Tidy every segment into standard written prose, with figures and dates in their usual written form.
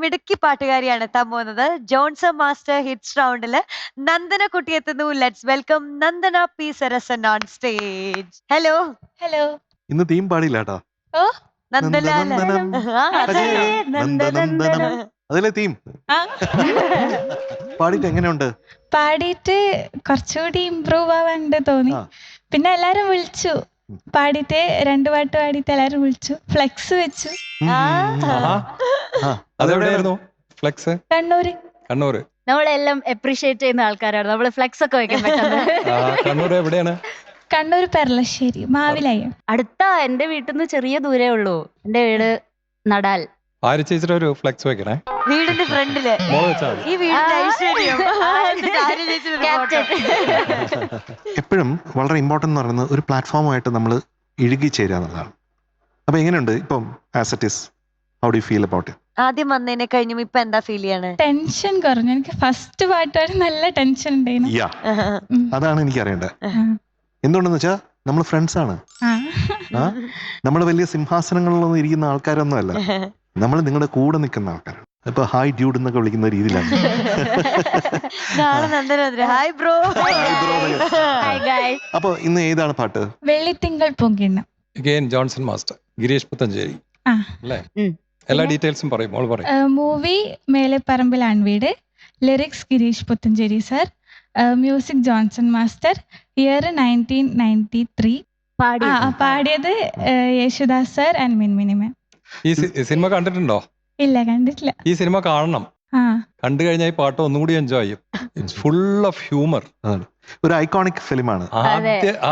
മിടുക്കി പാട്ടുകാരിയാണ് എത്താൻ പോകുന്നത്. ജോൺസൺ മാസ്റ്റർ ഹിറ്റ്സ് റൗണ്ടില് നന്ദന കുട്ടി എത്തുന്നു. Let's welcome Nandana P Sarasan on stage. Hello. Hello. ഇന്ന് തീം പാടില്ല കേട്ടോ. ഓ നന്ദലാല. നന്ദനന്ദനം. അതെ, അജയ് നന്ദനന്ദനം. അതിലെ തീം ആ പാടിയിട്ട് എങ്ങനെയുണ്ട്? പാടിയിട്ട് കുറച്ചുകൂടി ഇമ്പ്രൂവ് ആവാണ്ട് തോന്നി. ആ. പിന്നെ എല്ലാരും വിളിച്ചു പാടിയിട്ട് 2 പാട്ട് പാടിയിട്ട് എല്ലാരും വിളിച്ചു. ഫ്ലെക്സ് വെച്ചു. ആ. ആ, അതെവിടെയായിരുന്നു ഫ്ലെക്സ്? കണ്ണൂര്. കണ്ണൂർ. നമ്മളെല്ലാം അപ്രീഷിയേറ്റ് ചെയ്യുന്ന ആൾക്കാരാണ്. നമ്മള് ഫ്ലെക്സ് ഒക്കെ വെക്കാൻ പറ്റുന്നത്. കണ്ണൂർ എവിടെയാണ്? കണ്ണൂർ പെർളശ്ശേരി മാവിലായം. അടുത്ത എന്റെ വീട്ടിൽ നിന്ന് ചെറിയ ദൂരേ ഉള്ളൂ. എന്റെ വീട് നടാൽ. ആര് ചേച്ചിയുടെ ഒരു ഫ്ലെക്സ് വെക്കണേ. വീടിന്റെ ഫ്രണ്ടില് മോള് വെച്ചാൽ മതി. ഈ വീടിന്റെ ഐശ്വര്യം. ക്യാപ്റ്റൻ. എപ്പോഴും വളരെ ഇമ്പോർട്ടൻ്റ് എന്ന് പറയുന്നത് ഒരു പ്ലാറ്റ്ഫോമായിട്ട് നമ്മൾ ഇഴുകി ചേരുക എന്നുള്ളതാണ്. അപ്പൊ എങ്ങനെയുണ്ട് ഇപ്പം as it is? How do you feel about it? ആദ്യം വന്നതിനെ കഴിഞ്ഞും ഇപ്പൊ എന്താ ഫീൽ ചെയ്യാണ്? ടെൻഷൻ കുറഞ്ഞു. എനിക്ക് ഫസ്റ്റ് പാട്ടാണ് നല്ല ടെൻഷൻ ഉണ്ടായിരുന്നു. യാ, അതാണ് എനിക്ക് അറിയേണ്ടത്. എന്തുകൊണ്ടെന്ന് വെച്ചാൽ നമ്മൾ ഫ്രണ്ട്സ് ആണ്. നമ്മൾ വലിയ സിംഹാസനങ്ങളിലൊന്നും ഇരിക്കുന്ന ആൾക്കാരൊന്നും അല്ല. നമ്മൾ നിങ്ങളുടെ കൂടെ നിൽക്കുന്ന ആൾക്കാരാണ്. ഇപ്പൊ ഹായ് ഡ്യൂഡ് എന്നൊക്കെ വിളിക്കുന്ന രീതിയിലാണ്. നാളെ നന്ദന ഹായ് ബ്രോ. അപ്പൊ ഇന്ന് ഏതാണ് പാട്ട്? വെള്ളിത്തിങ്കൾ പൊങ്കിണ്ണം. Again Johnson master, Girish Puthanchery ആ. അല്ലേ? എല്ലാ ഡീറ്റെയിൽസും പറയും, മോള് പറയും. Movie Mele Parambil Aanveedu, lyrics Girish Puthanchery sir, music Johnson master, year 1993. പാടിയത് Yesudas sir and Minmini ma'am. ഈ സിനിമ കണ്ടിട്ടുണ്ടോ? ഇല്ല, കണ്ടിട്ടില്ല. ഈ സിനിമ കാണണം. ആ, കണ്ടു കഴിഞ്ഞാൽ ഈ പാട്ട് ഒന്നുകൂടി എൻജോയ് ചെയ്യും. It's full of humour. ഒരു ഐക്കോണിക് ഫിലിമാണ്.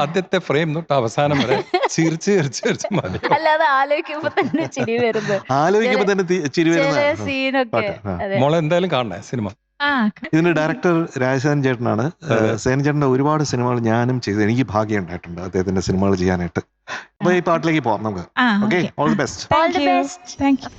ആദ്യത്തെ ഫ്രെയിം തൊട്ട് അവസാനം വരെ ചിരിച്ച് മതി. അല്ലാതെ ആലോചിക്കുമ്പോ തന്നെ ചിരി വരുന്നത് ആലോചിക്കുമ്പോ തന്നെ ചിരി വരുന്ന സീനൊക്കെ. മോളെ എന്തായാലും കാണണേ സിനിമ. ഇതിന്റെ ഡയറക്ടർ രാജസേൻ ചേട്ടനാണ്. സേൻ ചേട്ടന്റെ ഒരുപാട് സിനിമകൾ ഞാനും ചെയ്തു. എനിക്ക് ഭാഗ്യം ഉണ്ടായിട്ടുണ്ട് അദ്ദേഹത്തിന്റെ സിനിമകൾ ചെയ്യാനായിട്ട്. അപ്പൊ ഈ പാട്ടിലേക്ക് പോവാം നമുക്ക്. Okay, all the best. Thank you.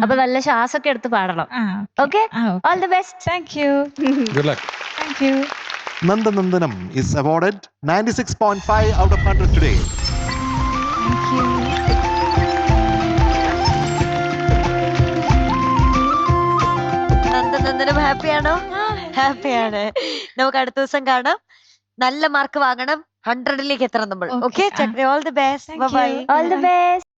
അപ്പൊ നല്ല ശ്വാസമൊക്കെ എടുത്ത് പാടണം. Okay, all the best. Thank you. Good luck. Thank you. Nandanandanam is awarded 96.5 out of 100 today. Thank you. Nandanam ഹാപ്പിയാണോ? ഹാപ്പിയാണ്. നമുക്ക് അടുത്ത ദിവസം കാണാം. നല്ല മാർക്ക് വാങ്ങണം, 100ലേക്ക് എത്തണം നമ്മൾ. Okay, Okay, Chakri, all the best. Thank bye. you. All the best.